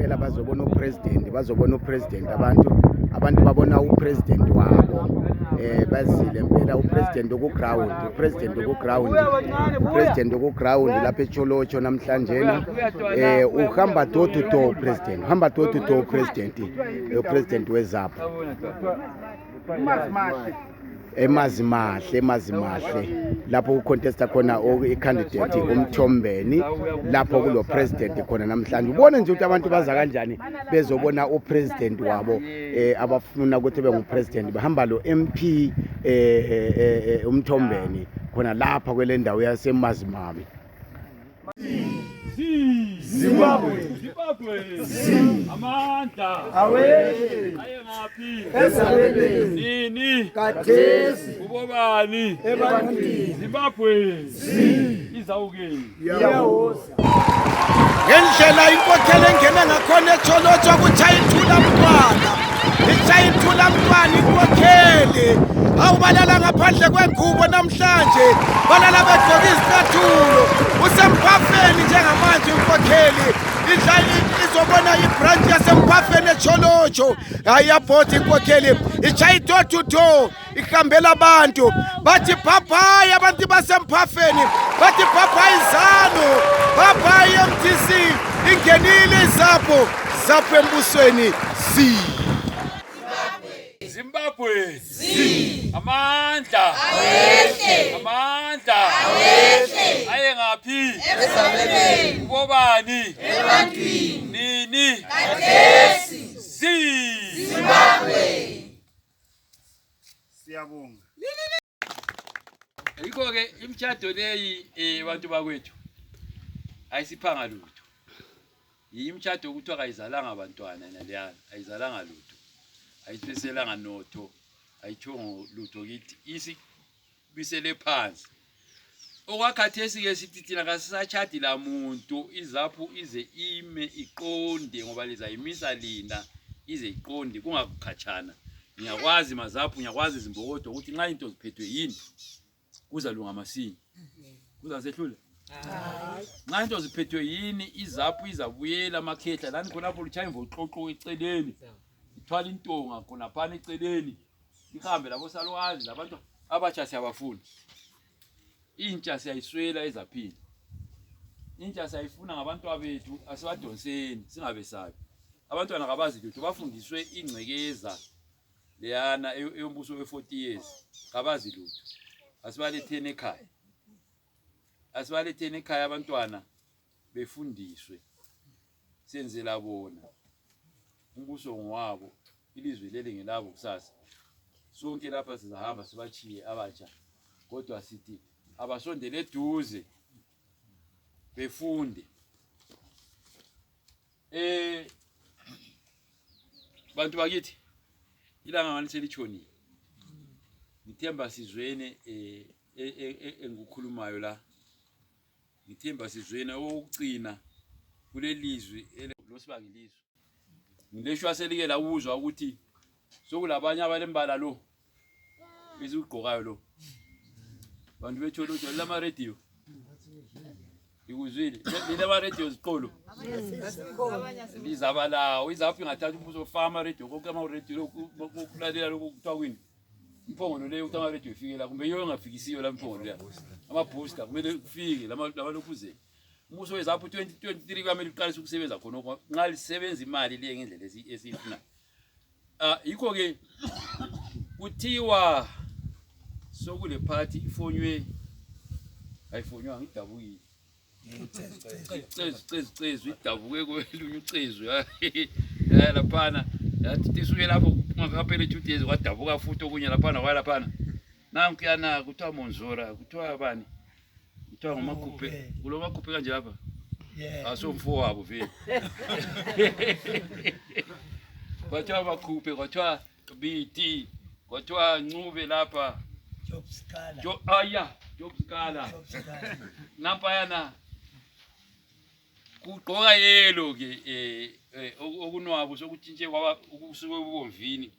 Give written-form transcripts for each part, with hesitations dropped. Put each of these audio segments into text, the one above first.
ngempela bazobona upresident abantu babona upresident wabo bazile impela upresident okuground lapha eTsholotsho namhlanje uhamba door to door president weZAPU emazimahle lapho ucontesta khona icandidate umthombeni lapho kulo president khona namhlanje ubone nje ukuthi abantu baza kanjani bezobona upresident wabo abafuna ukuthi bengupresident bahamba lo MP umthombeni khona lapha kwele ndawo yasemazimami. Zimbabwe. Amanda. Awele. Ayengaphi. Ezabele. Nini. Kathesi. Ubobani. Ebandleni. Zimbabwe. Izawuke. Yawoza. Ngendlela inkokheli engena ngakhona eTsholotsho kuthayithula mntwana inkokheli awubalala ngaphandle kwengubo namhlanje balala begqoka izicathulo usemphafeni njengamanje inkokheli izobona ibranch yasemphafeni eTsholotsho ayabhotha inkokheli ichayi door to door ihambela abantu bathi bye abantu basemphafeni bathi bye izano bye MTC ingenile ZAPU embusweni Zimbabwe. Amanda. Ayengaphi. Ubobani. Nini. Zimbabwe. Siyabonga. Yikho ke imtshado leyi bantu bakwethu ayisiphanga lutho. Imtshado ukuthiwa ayizalanga abantwana naleyana ayizalanga lutho. Ayithiselanga notho ayithongo lutho kithi bisele phansi okwakhathesi ke sithi thina kasisachadi la muntu iZAPU ize ime iqonde ngoba lezayimisa lina ize iqonde kungakukhatshana ngiyakwazi maZAPU ngiyakwazi izimbokodo ukuthi nxa into ziphethwe yini kuzalunga masinya kuzasehlula nxa into ziphethwe yini iZAPU izabuyela amakhehla lani khonapho luchayimvo uxoxo eceleni ithwala intonga khona phana eceleni ihambe labo salwazi labantu abatsha siyabafuna intsha siyayiswela ezaphini intsha sayifuna ngabantu abethu asibadonseni singabesabi abantwana kabazi lutho bafundiswe ingcekeza leyana eyombuso we40 years kabazi lutho asibalethene ekhaya abantwana befundiswe senzela bona umbuso ngwabo ilizwe leli ngelabo kusasa sonke lapha sizahamba sibachiye abatsha kodwa sithi abasondele eduze befunde bantu bakithi ilanga ngani selitshonile ngithemba sizwene engukhulumayo la ngithemba sizwene okugcina kulelizwe losibangilizwe ngileshwa selike la uzwa ukuthi sokulabanye abalembala lo izigqokayo lo bantu beTsholotsho lama radio ikuzwile lama radio ziqolo lizabalawo iZAPU ingathatha umbuso fama radio konke ama radio lokulalela lokuthiwa kwini imphongono leyo ukuthi ama radio ifikela kumbe yiyo engafikisiyo la imphongono leyo ama booster kumele kufike lama lokuze umbuso weZAPU 2023 kwamele uqalise ukusebenza khona nxa lisebenza imali le ngendlela esifuna yikho ke kuthiwa sokule party ifonywe ayifonywa ngidabukile cezu idabuke kwelunye ucezu laphana yathi tisuke lapho ngakaphela 2 days kwadabuka futhi okunye laphana kwalaphana nanku yana kuthiwa monzora kuthiwa bani kuthiwa ngomakhuphe kulo makhuphe kanje lapha asomfo wabo vele kwathiwa makhuphe kwathiwa BT kwathiwa ncube lapha jobskala napha yana kugqoka yelo ke okunwabo sokutshintshe kwaba ukusuke ubomvini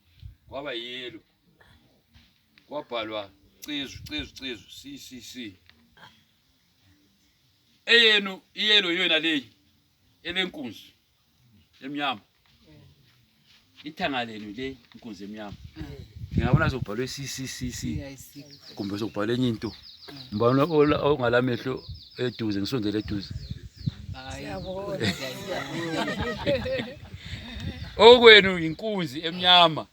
kwaba yelo kwabhalwa cezu CCC iyelo yona leyi elenkunzi emnyama ithanga lenu le inkunzi emnyama ngiyabona sokubhalwe CCCC kumbe sokubhalwe enye into mbona ongalamehlo eduze ngisondele eduze okwenu inkunzi emnyama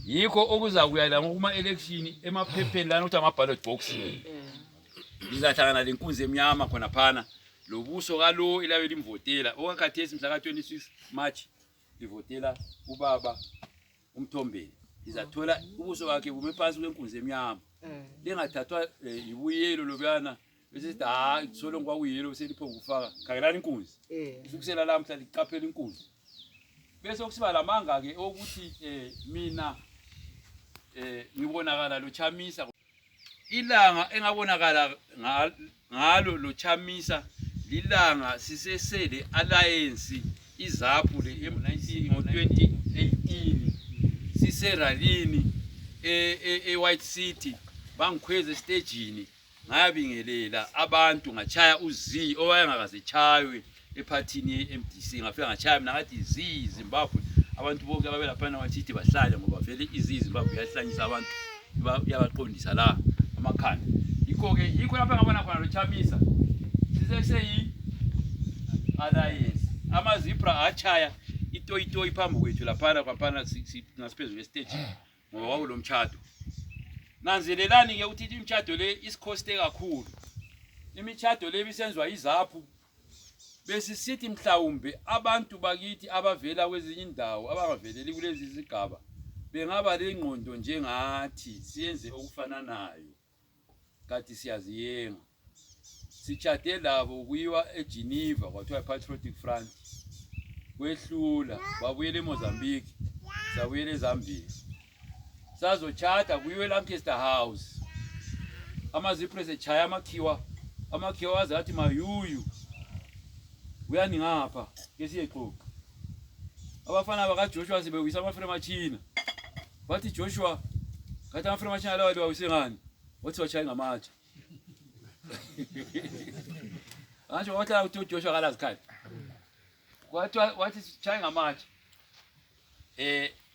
yikho okuzakuyala ngokuma election emaphepheni lana ukuthi ama ballot box izahlangana lenkunzi emnyama khona phana lobuso kalo ilabe limvotela okakhathesi mhla ka26 March livotela ubaba uMthombeni izathola ubuso bakhe bume phansi kwenkunzi emnyama lengathathwa ibuyelo lobuyana bese solo kwakuyelo seliphonga ukufaka khakelani inkunzi isukusela lamhla liqaphela inkunzi bese kusiba lamanga ke ukuthi mina ngibonakala lo Chamisa ilanga engabonakala ngalo lo Chamisa lilanga sisesele alliance iZAPU le ngo2018 siseralini eWhite City bangikhweze stagini ngayabingelela abantu ngachaya uzi owayengakazechaywe ephathini yeMDC ngafika ngachaya mina ngathi Zimbabwe abantu bonke ababelaphana wathi bahlale ngoba vele Zimbabwe yahlanyisa abantu yabaqondisa la amakhanda yikho lapha ngabona khona lo Chamisa siseseyi alliance amazipra achaya itoyi phambi kwethu laphana kwaphana ngasiphezulu estage ngoba kwakulo mtshado nanzelelani ke ukuthi imtshado le isikhoste kakhulu imtshado le bisenzwa iZAPU bese sithi mhlawumbe abantu bakithi abavela kwezinye indawo abangaveleli kulezi zigaba bengaba lengqondo njengathi siyenze okufananayo kathi siyaziyenga sichade labo kuyiwa eGeneva kwathiwa Patriotic Front kwehlula babuyele eMozambique sabuyele eZambia sazochata kuyiwe eLancaster House amazipre sechaya amakhiwa waze athi mayuyu uyani ngapha ke siyexoxa abafana bakaJoshua sibewisa amaframe machina bathi Joshua kathi amaframe machina lawo liwawise wathi wachaya ngamatshe anjo watha uthi Joshua kalazikhali wathi chaya ngamatshe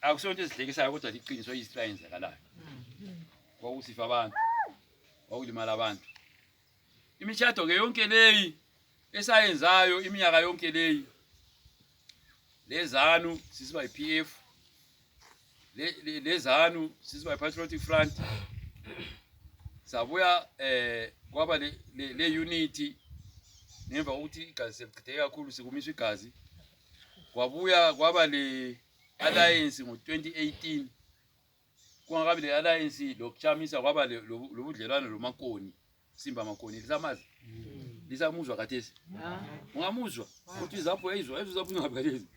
akusonto ezihlekisayo kodwa liqiniso iSrael zakalayo kwakusifa abantu kwakulimala abantu imishado ke yonke leyi esayenzayo iminyaka yonke leyi lezanu sisiba iPF lezanu sisiba iPatriotic Front sabuya kwaba le unity nemva ukuthi igazi selichitheke kakhulu sikumiswa igazi kwabuya kwaba le alliance ngo2018 kwangakabi le alliance lokuchamisa kwaba lobudlelwano lomakoni Simba makoni lisamazi lisamuzwa kathesi ungamuzwa ukuthi iZAPU izwa iZAPU ingabhalezi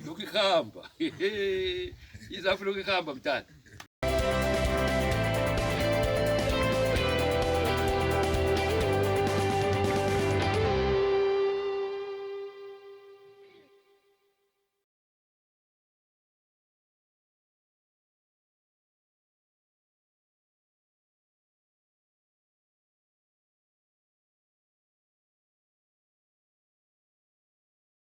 lokho ikhamba iZAPU lokho ikhamba mntana